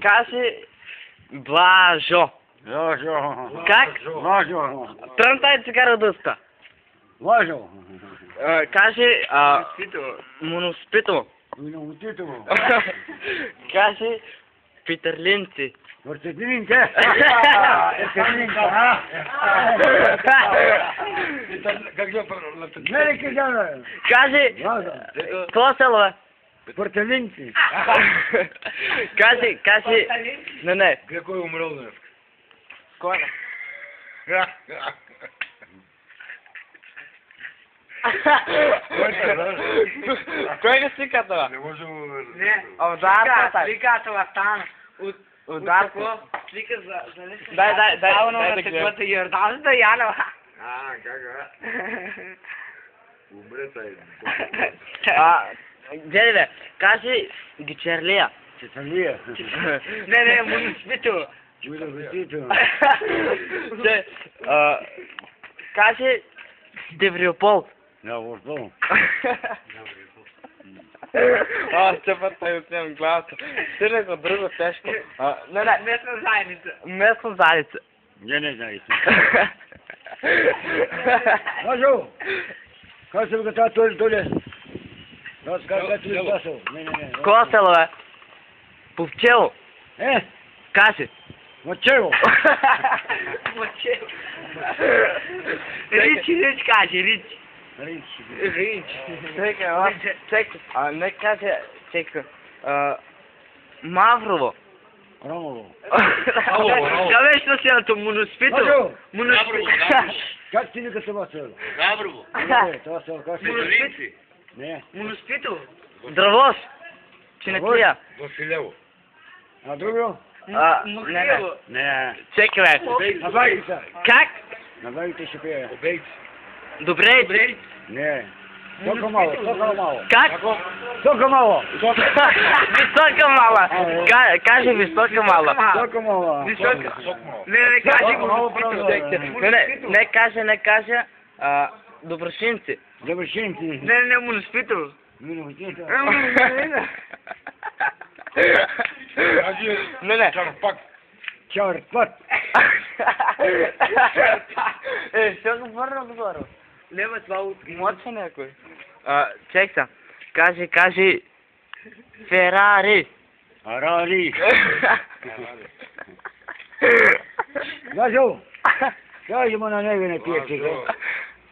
Кажи Блажо. Ложо. Как? Ложо. Трънтай цигара от уста. Ложо. Кажи Моноспито. Минутито. Кажи Питърлинци. Въртедининка. Въртедининка. Как я не казала. Кажи какво село е? Въртединци. Кажи не. Кой е умрел днес? Кой? Кой го свика това? Не може Не. Удар. Слика това стана. Удар. Слика за нещо. Дай да гледам. Йордан да яна. как? Умре taj. Дели бе, кажи Гичерлия. Чесалия. Не, Моноспито. Моноспито. Кажи Девриопол. Да, Вордон. Ще пъртай отнем главата. Сирене го друго тежко. Местна заедница. Местна заедница. Не знаете. Кажу! Как се го това толе? Раз как ти спасал? Не. Коя село е? Повчело. Кажи. Мочево. Мочево. Рич кажи, Рич. Чекай, не кажа, чекай. Маврово. Ромово. Давай що селото? Моноспито? Моноспито. Как ти вика това село? Габрово. Не, това село как се Моноспито. Не. Моноспито? Дравош. Чинеклия. Василево. А друго? Махило. Не. Чекай, бе. На багите. Как? На багите ще пее. Обейт. Добре. Не. Тока мало. Как? Тока мало. Висока мала. Кажи висока мала. Тока мало. Висока. Не, кажи Моноспито. Не кажа. Доброшинци. Завършенци. Не, Моноспито. Минутите. Не. Чарпак. Що го върна? Лева това от... Моче някой. Чек са. Кажи Ферари. Арари. Кажу. Кажи му на него не пие сега.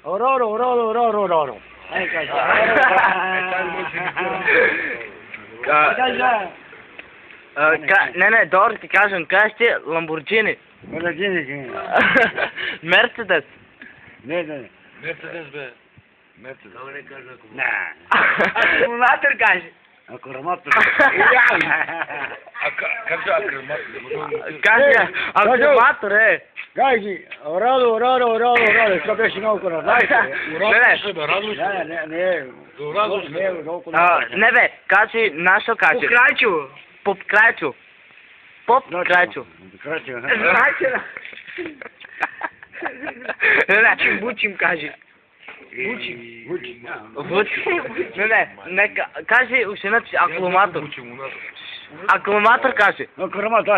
Ороро. Ай кажа. Не, добре ти кажем. Кажи ти Ламборджини. Ламборджини. Мерцедес. Не. Мерцедес бе. Мерцедес. Добре кажа. Не. Акумулатор кажи. Акроматор. Как се акроматор? Кажи акумулатор, Кажи, оро. Що беше много на знаете? Не. Не, бе, кажи нашо кажи. Покрайчо. Попкрайчо. Значи. Бучим кажи. Не, кажи ушина акумулатор. Акумулатор кажи. Акроматор.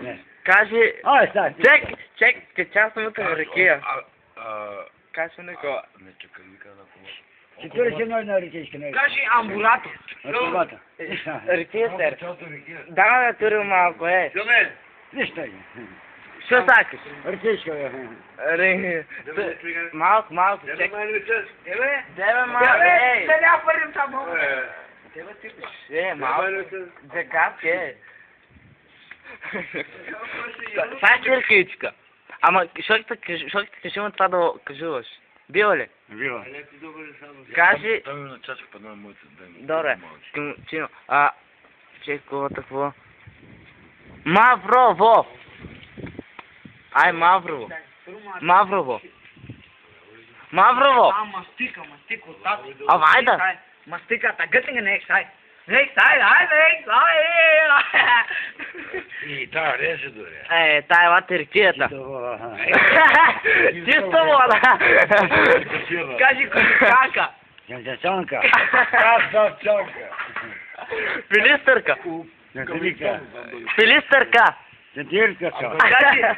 Не. Кажи... Чек, че съм към рекия. Кажи neko... Не чекай, вика на акумулатор. Четири си на речешка. Кажи амбулатор. Акумулатор. Рекия сер. Да, тури малко, Нищо. Що сакаш? Речешка. Малко, чек. Деве малко, Да не апарим само. Малко. Декавки, Сай черкичка. Ама, що ти кажи му това да кажуваш? Била ли? Била. Кажи... Той ми на чашка падна моите ден. Добре, Чино. Чекова такова. Маврово! Ай, Маврово. Маврово. Мастика от тази. Вайда. Мастиката, гътинга next side. Next side. И тая реже дори. Тая е латерикията. Чисто вода. Кажи кошачанка. Чанка. Красавчанка. Филистерка. Центирка. Филистерка. Центирка.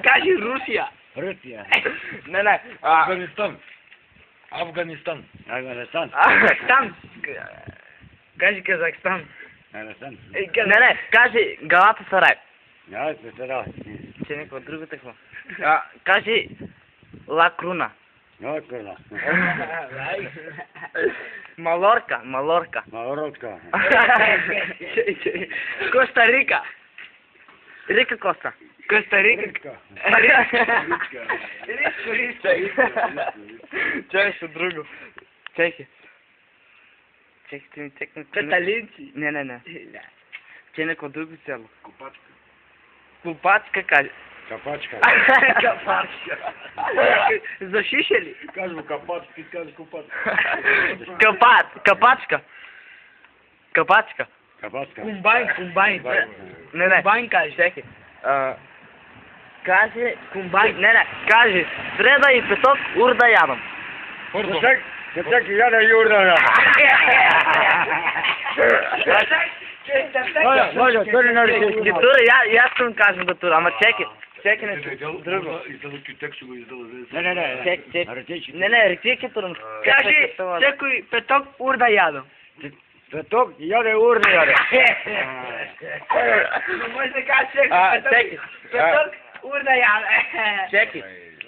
Кажи Русия. Русия. Не. Афганистан. Афганистан. Афганистан. Казахстан. Кажи Казахстан. Афганистан. Не. Кажи Галатасарай. Ja, das ist da. Че някаква друга такова. Кажи Ла Круна. Ja, klar. Малорка. Marokko. Коста Рика. Рика Коста. Коста Рика. Чакай ще друго. Чакай. Чакай. Каталинци. Не. Че някакво друго село. Купачка. Купачка каже. Капачка. Зашишели. Кажу капачка, ти кажеш купачка. Капачка. Капачка. Кумбайн. Не. Кумбайн кажи. Чакай. Каже комбайн. Не. Каже среда и петок урда ядам. Капачка, я да юрда. Може, тори на речи. Тура, аз съм кажем да тура, ама чекай. Чекай нещо друго. Издадох и текст, го издал. Не. Не, речи турам. Кажи, всекой петок урда ядам. Петок, я да урда яде. Може да кажеш всекой петок урда ядам. Чекай.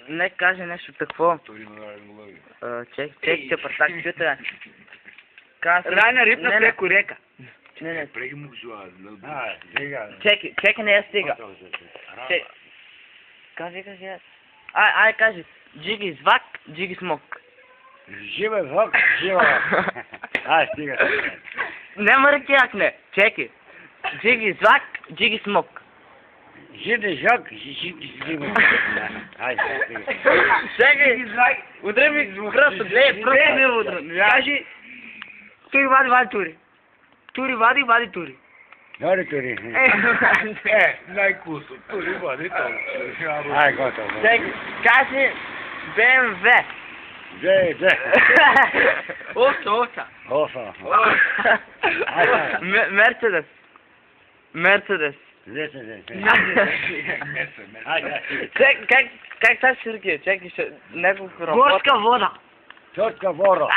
Не каже нещо такво. Торино. Чекай, че партак чута. Райна рибна преко река. Не. Преги му зуа. Чекай, не я стига. Кажи. Ай, кажи. Джиги звак, джиги смок. Живе звак, жива. Стига. Нема ръкияк, не. Чекай. Джиги звак, джиги смок. Жиде жак, жиде. Чекай. Удри ми просто, просто ми удри. Кажи, тури вади тури. Тури вади тури. Добре, тури. Най-кусо. Тори води то. Готово. Чекай. Кажи БМВ. Овца. Офа. Мерцедес. Как та Сергей? Чекай, ще няколко работа. Горска вода. Чотка воро.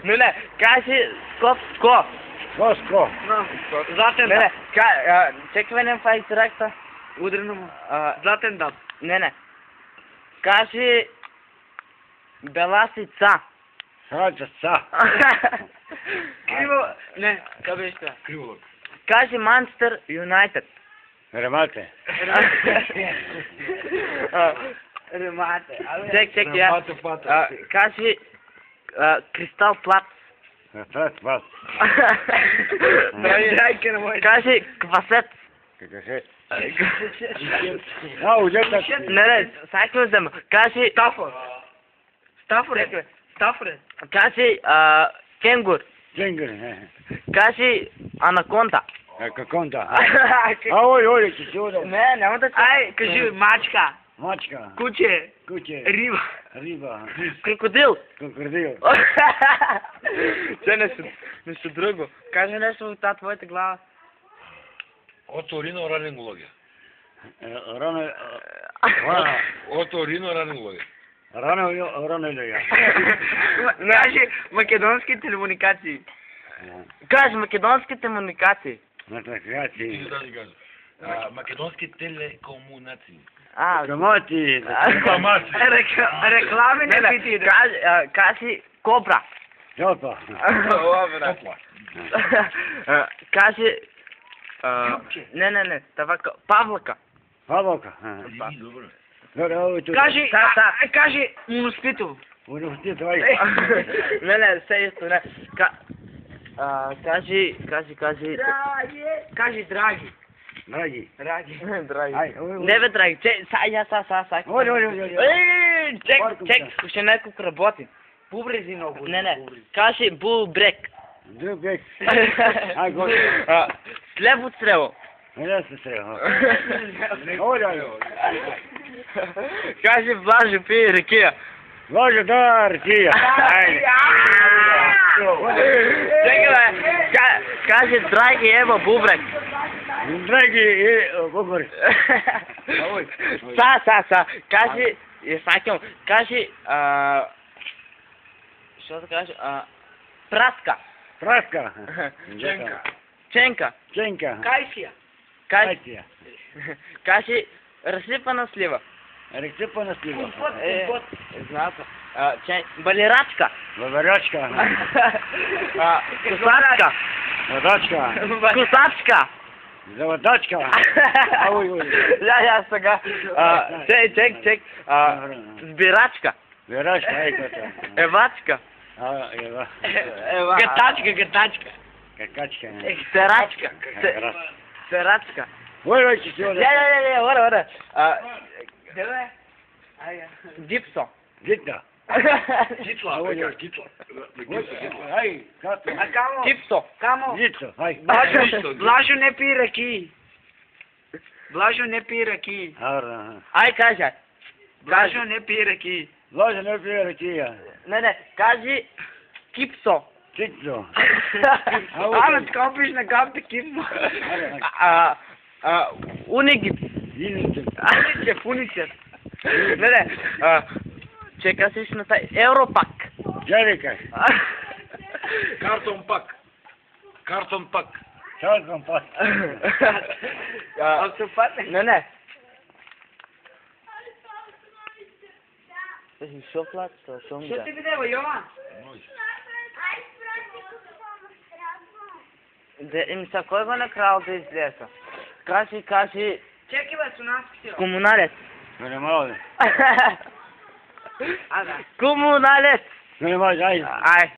Не, кажи Скопско. Госко. Златен Не, дъб. чекай не фай тракта. Удрено му. Златен дъб. Не. Кажи Беласица. Срача. Криво. Не, къде беше това? Криволък. Кажи Манчестър Юнайтед. Ремате. Ремате. Чекай. Кажи Кристал Плац. Вас. Драйка на моите. Кажи Квасет. Какъв Не, сега ще взема. Кажи Стафоред. Кажи Кенгур. Дженгър. Кажи Анаконда. Каконта. Ой, че си удал. Не, няма да... Ай, кажи мачка. Мачка. Куче. Риба. Крокодил. Крокодил. Че нещо друго. Кажи нещо от тази твоята глава. Оториноларингология. Рано. Оториноларингология. Рано ли я? Кажи македонски телекомуникации. Кажи македонски комуникации. Математикации. Македонски телекомунации. Камати. Реклами не пити. Кажи Кобра. Жопа. Кажи... Не. Павлака. Павлока. Добре. Кажи Моноспитово. Не, все исто, не. Кажи... Кажи Драги. Драги. Не бе, Драги, са. Чек, ще няколко работи. Бубрези много. Не. Кажи Булбрек. Друг бек. Слеп от стрело. Не се стрело. Кажи Влажо пие ракия. Влажо да ракия. Čekaj, kaže dragi evo bubrek. Dragi, govori. Sa, kaži, sakam, kaži, što se kaže, praska. Praska. Čenka. Кайсия. Кайсия. Kaži, разсипана слива. Рецепана слива. Знато. Балерачка. Лаварачка. Кусачка. Водачка. Кусачка. Заводачка. Я сега. Чек. Збирачка. Верачка, айката. Евачка. Ева. Гатачка. Какачка. Серачка. Серачка. Ой, чё? Я, ора. Давай. Дипсо. Гитна. Гитла, гитла. Ай, като. А камо? Дипсо. Камо? Гитна, ай. Блажо не пи ръки. Блажо не пи ръки. Ара. Ай, кажа. Блажо не пи ръки. Ложа не пие ръкия. Не, кажи кипсо. Китно. Абе, скопиш на капта кипсо. Унигип. Уницев. Не, чека сишната Европак. Джерика. Картон пак. Чалкам пас. Не. Шофлат, Що ти видева, Йован? Им са кой го накрал да излеса? Кажи, Чекай бе, сунански си. комуналец. Не мога. Ага. Комуналец. Не мога, ай. Ай.